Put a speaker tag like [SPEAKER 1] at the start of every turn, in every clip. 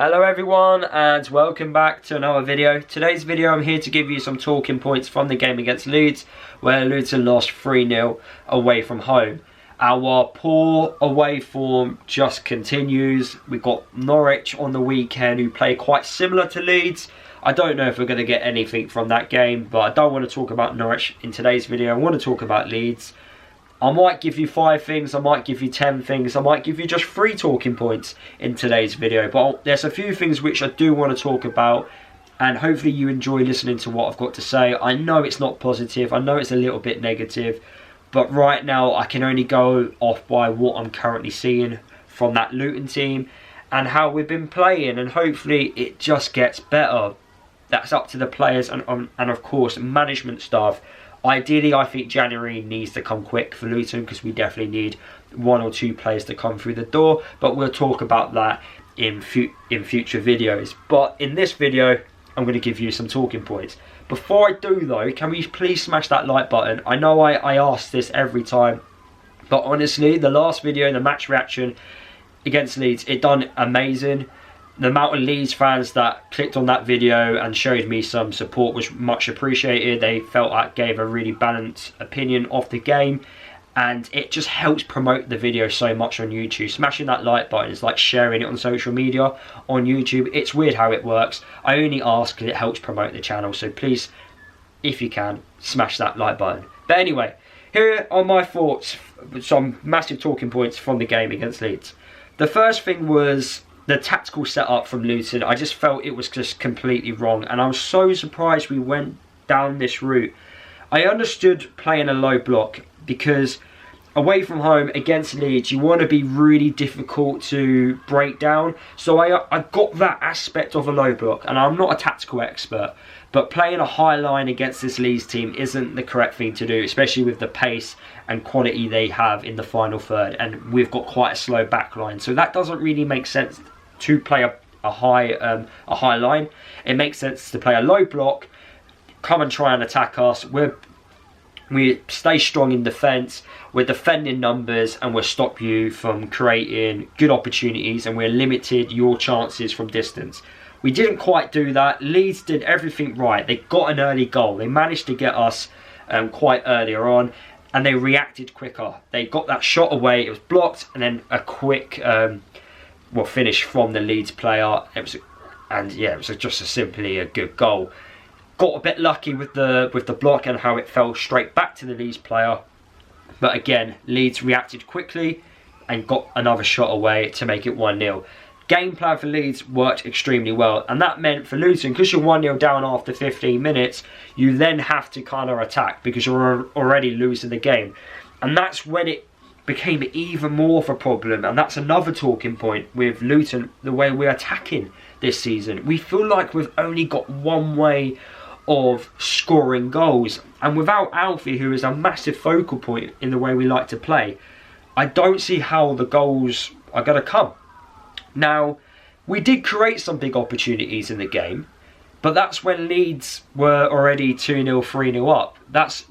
[SPEAKER 1] Hello everyone and welcome back to another video. Today's video I'm here to give you some talking points from the game against Leeds where Luton lost 3-0 away from home. Our poor away form just continues. We've got Norwich on the weekend who play quite similar to Leeds. I don't know if we're going to get anything from that game, but I don't want to talk about Norwich in today's video. I want to talk about Leeds. I might give you 5 things, I might give you 10 things, I might give you just 3 talking points in today's video. But there's a few things which I do want to talk about, and hopefully you enjoy listening to what I've got to say. I know it's not positive, I know it's a little bit negative, but right now I can only go off by what I'm currently seeing from that Luton team and how we've been playing, and hopefully it just gets better. That's up to the players and of course management staff. Ideally, I think January needs to come quick for Luton because we definitely need 1 or 2 players to come through the door. But we'll talk about that in future videos. But in this video, I'm going to give you some talking points. Before I do though, can we please smash that like button? I know I ask this every time, but honestly, the last video, the match reaction against Leeds, it done amazing. The amount of Leeds fans that clicked on that video and showed me some support was much appreciated. They felt I gave a really balanced opinion of the game, and it just helps promote the video so much on YouTube. Smashing that like button is like sharing it on social media on YouTube. It's weird how it works. I only ask because it helps promote the channel, so please, if you can, smash that like button. But anyway, here are my thoughts, some massive talking points from the game against Leeds. The first thing was the tactical setup from Luton. I just felt it was just completely wrong, and I was so surprised we went down this route. I understood playing a low block because away from home against Leeds, you want to be really difficult to break down. So I got that aspect of a low block, and I'm not a tactical expert, but playing a high line against this Leeds team isn't the correct thing to do, especially with the pace and quality they have in the final third, and we've got quite a slow back line. So that doesn't really make sense to play a high line. It makes sense to play a low block, come and try and attack us. We stay strong in defence, we're defending numbers, and we'll stop you from creating good opportunities, and we're limited your chances from distance. We didn't quite do that. Leeds did everything right. They got an early goal. They managed to get us quite earlier on, and they reacted quicker. They got that shot away, it was blocked, and then a quick finish from the Leeds player. It was just simply a good goal. Got a bit lucky with the block and how it fell straight back to the Leeds player, but again, Leeds reacted quickly and got another shot away to make it 1-0. Game plan for Leeds worked extremely well, and that meant for Luton, because you're 1-0 down after 15 minutes, you then have to kind of attack because you're already losing the game, and that's when it became even more of a problem. And that's another talking point with Luton, the way we're attacking this season. We feel like we've only got one way of scoring goals, and without Alfie, who is a massive focal point in the way we like to play, I don't see how the goals are going to come. Now, we did create some big opportunities in the game, but that's when Leeds were already 2-0, 3-0 up.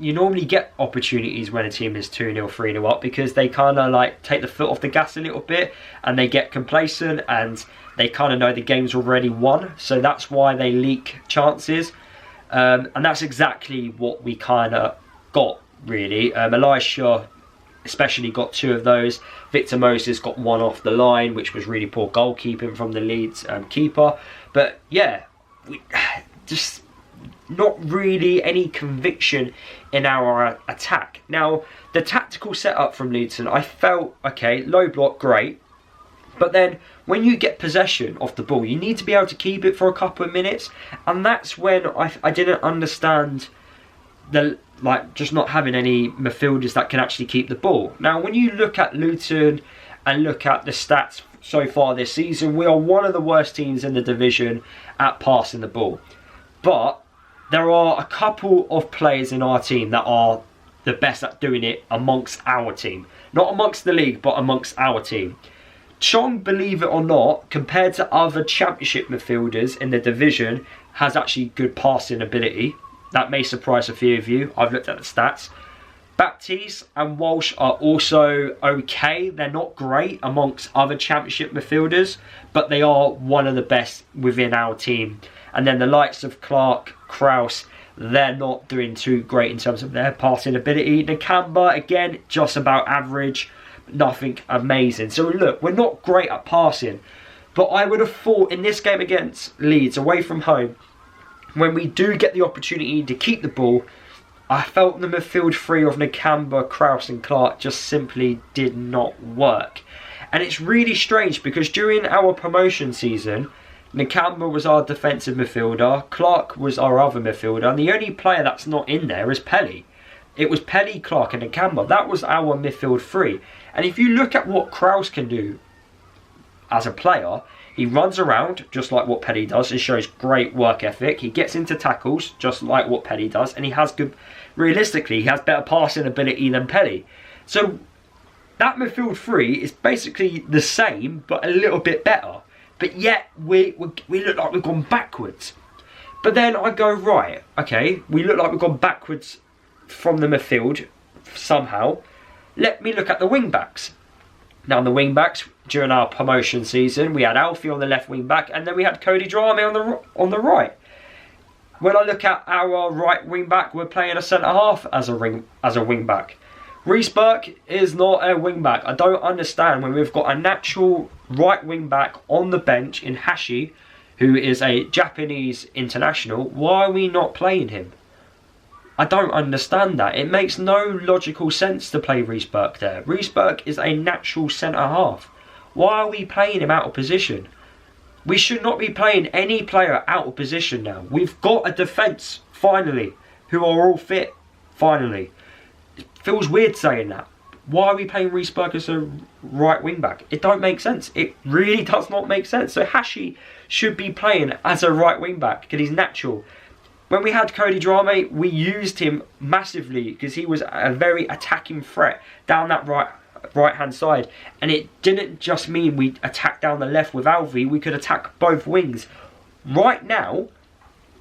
[SPEAKER 1] You normally get opportunities when a team is 2-0, 3-0 up, because they kind of like take the foot off the gas a little bit and they get complacent and they kind of know the game's already won. So that's why they leak chances. And that's exactly what we kind of got, really. Elisha especially got 2 of those. Victor Moses got 1 off the line, which was really poor goalkeeping from the Leeds keeper. But yeah, we just not really any conviction in our attack. Now, the tactical setup from Luton, I felt, okay, low block, great. But then when you get possession of the ball, you need to be able to keep it for a couple of minutes. And that's when I didn't understand just not having any midfielders that can actually keep the ball. Now, when you look at Luton and look at the stats so far this season, we are one of the worst teams in the division at passing the ball. But there are a couple of players in our team that are the best at doing it amongst our team. Not amongst the league, but amongst our team. Chong, believe it or not, compared to other championship midfielders in the division, has actually good passing ability. That may surprise a few of you. I've looked at the stats. Baptiste and Walsh are also okay. They're not great amongst other championship midfielders, but they are one of the best within our team. And then the likes of Clark, Krause, they're not doing too great in terms of their passing ability. Nakamba, again, just about average, nothing amazing. So look, we're not great at passing, but I would have thought in this game against Leeds, away from home, when we do get the opportunity to keep the ball, I felt the midfield three of Nakamba, Krause and Clark just simply did not work. And it's really strange because during our promotion season, Nakamba was our defensive midfielder, Clark was our other midfielder, and the only player that's not in there is Pelly. It was Pelly, Clark and Nakamba. That was our midfield three. And if you look at what Krause can do as a player, he runs around just like what Pelly does and shows great work ethic. He gets into tackles just like what Pelly does, and he has good, realistically, he has better passing ability than Pelly. So that midfield three is basically the same, but a little bit better. But yet, we look like we've gone backwards. But then I go, right, okay, we look like we've gone backwards from the midfield somehow. Let me look at the wing-backs. Now, the wing-backs, during our promotion season, we had Alfie on the left wing-back, and then we had Cody Drame on the right. When I look at our right wing-back, we're playing a centre-half as a wing-back. Reece Burke is not a wing-back. I don't understand when we've got a natural right wing-back on the bench in Hashi, who is a Japanese international, why are we not playing him? I don't understand that. It makes no logical sense to play Reece Burke there. Reece Burke is a natural centre-half. Why are we playing him out of position? We should not be playing any player out of position now. We've got a defence, finally, who are all fit, finally. It feels weird saying that. Why are we playing Reece Burke as a right wing back? It don't make sense. It really does not make sense. So Hashi should be playing as a right wing back because he's natural. When we had Cody Drame, we used him massively because he was a very attacking threat down that right hand side. And it didn't just mean we attacked down the left with Alfie, we could attack both wings. Right now,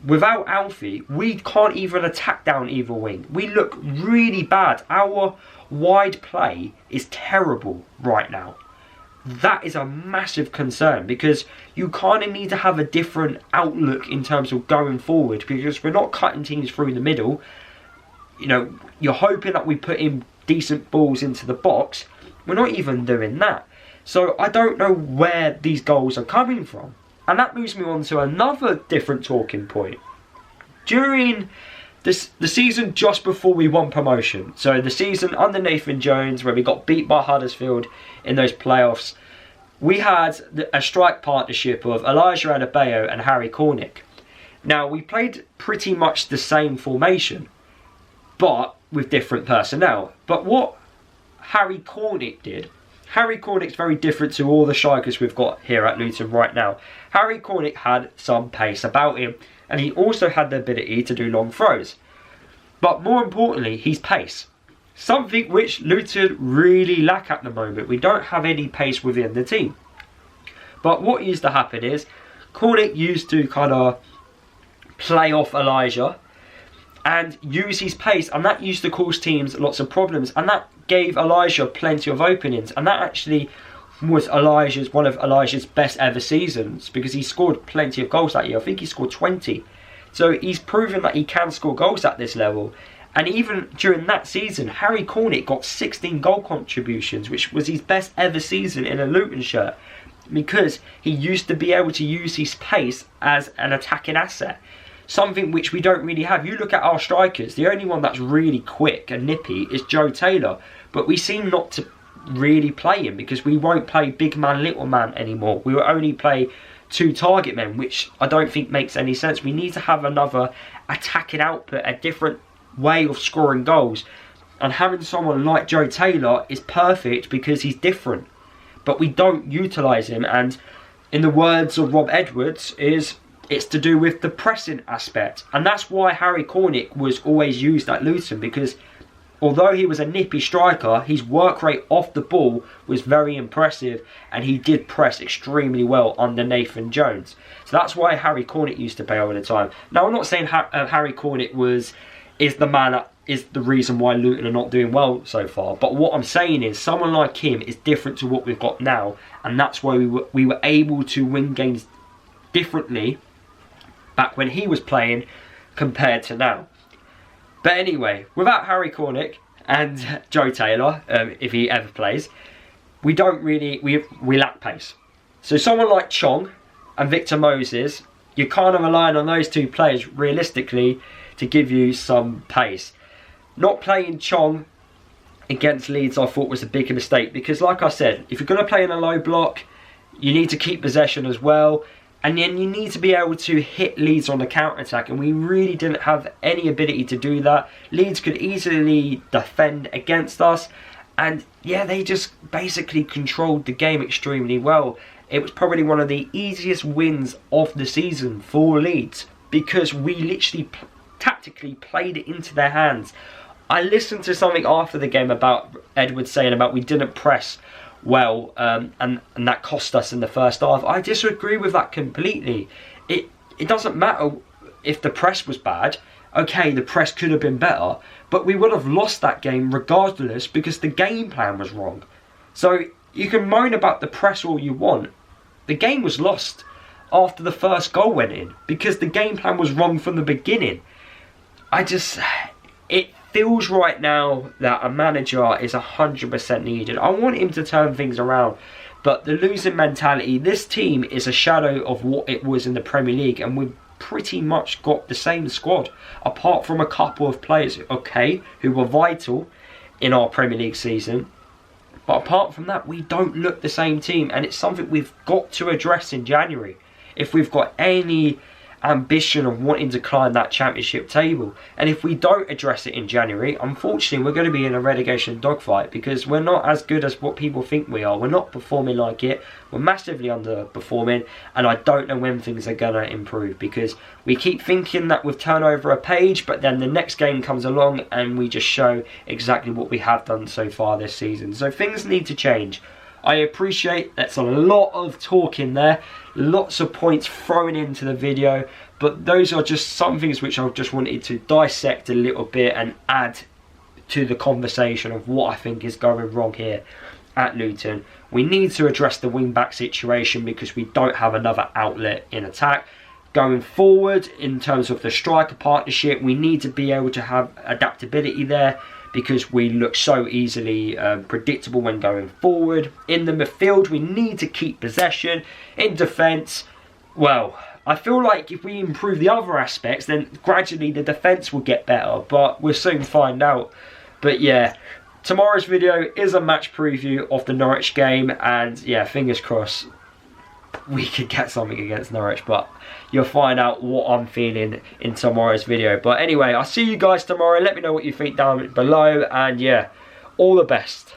[SPEAKER 1] without Alfie, we can't even attack down either wing. We look really bad. Our wide play is terrible right now. That is a massive concern because you kind of need to have a different outlook in terms of going forward, because we're not cutting teams through the middle. You know, you're hoping that we put in decent balls into the box. We're not even doing that. So I don't know where these goals are coming from. And that moves me on to another different talking point. During the season just before we won promotion, so the season under Nathan Jones where we got beat by Huddersfield in those playoffs, we had a strike partnership of Elijah Adebayo and Harry Cornick. Now, we played pretty much the same formation, but with different personnel. But what Harry Cornick did, Harry Cornick's very different to all the strikers we've got here at Luton right now. Harry Cornick had some pace about him, and he also had the ability to do long throws. But more importantly, his pace. Something which Luton really lack at the moment. We don't have any pace within the team. But what used to happen is, Cornick used to kind of play off Elijah and use his pace, and that used to cause teams lots of problems, and that gave Elijah plenty of openings, and that actually was one of Elijah's best ever seasons, because he scored plenty of goals that year. I think he scored 20. So he's proven that he can score goals at this level. And even during that season, Harry Cornick got 16 goal contributions, which was his best ever season in a Luton shirt, because he used to be able to use his pace as an attacking asset. Something which we don't really have. You look at our strikers, the only one that's really quick and nippy is Joe Taylor. But we seem not to really play him because we won't play big man, little man anymore. We will only play two target men, which I don't think makes any sense. We need to have another attacking output, a different way of scoring goals. And having someone like Joe Taylor is perfect because he's different. But we don't utilise him. And in the words of Rob Edwards, it's to do with the pressing aspect. And that's why Harry Cornick was always used at Luton, because although he was a nippy striker, his work rate off the ball was very impressive, and he did press extremely well under Nathan Jones. So that's why Harry Cornick used to play all the time. Now, I'm not saying Harry Cornick is the man is the reason why Luton are not doing well so far. But what I'm saying is someone like him is different to what we've got now, and that's why we were able to win games differently back when he was playing compared to now. But anyway, without Harry Cornick and Joe Taylor, if he ever plays, we lack pace. So someone like Chong and Victor Moses, you're kind of relying on those two players realistically to give you some pace. Not playing Chong against Leeds I thought was a big mistake, because like I said, if you're going to play in a low block, you need to keep possession as well, and then you need to be able to hit Leeds on the counter-attack, and we really didn't have any ability to do that. Leeds could easily defend against us, and yeah, they just basically controlled the game extremely well. It was probably one of the easiest wins of the season for Leeds, because we literally tactically played it into their hands. I listened to something after the game about Edwards saying about we didn't press well, and that cost us in the first half. I disagree with that completely. It doesn't matter if the press was bad. Okay, the press could have been better, but we would have lost that game regardless because the game plan was wrong. So you can moan about the press all you want. The game was lost after the first goal went in because the game plan was wrong from the beginning. It feels right now that a manager is 100% needed. I want him to turn things around, but the losing mentality, this team is a shadow of what it was in the Premier League, and we've pretty much got the same squad, apart from a couple of players, okay, who were vital in our Premier League season. But apart from that, we don't look the same team, and it's something we've got to address in January if we've got any ambition of wanting to climb that championship table. And if we don't address it in January, unfortunately we're going to be in a relegation dogfight, because we're not as good as what people think we are. We're not performing like it. We're massively underperforming, and I don't know when things are going to improve, because we keep thinking that we've turned over a page, but then the next game comes along and we just show exactly what we have done so far this season. So things need to change. I appreciate that's a lot of talking there, lots of points thrown into the video, but those are just some things which I've just wanted to dissect a little bit and add to the conversation of what I think is going wrong here at Luton. We need to address the wing-back situation because we don't have another outlet in attack. Going forward, in terms of the striker partnership, we need to be able to have adaptability there, because we look so easily predictable when going forward. In the midfield, we need to keep possession. In defence, well, I feel like if we improve the other aspects, then gradually the defence will get better, but we'll soon find out. But yeah, tomorrow's video is a match preview of the Norwich game, and yeah, fingers crossed we could get something against Norwich, but you'll find out what I'm feeling in tomorrow's video. But anyway, I'll see you guys tomorrow. Let me know what you think down below, and yeah, all the best.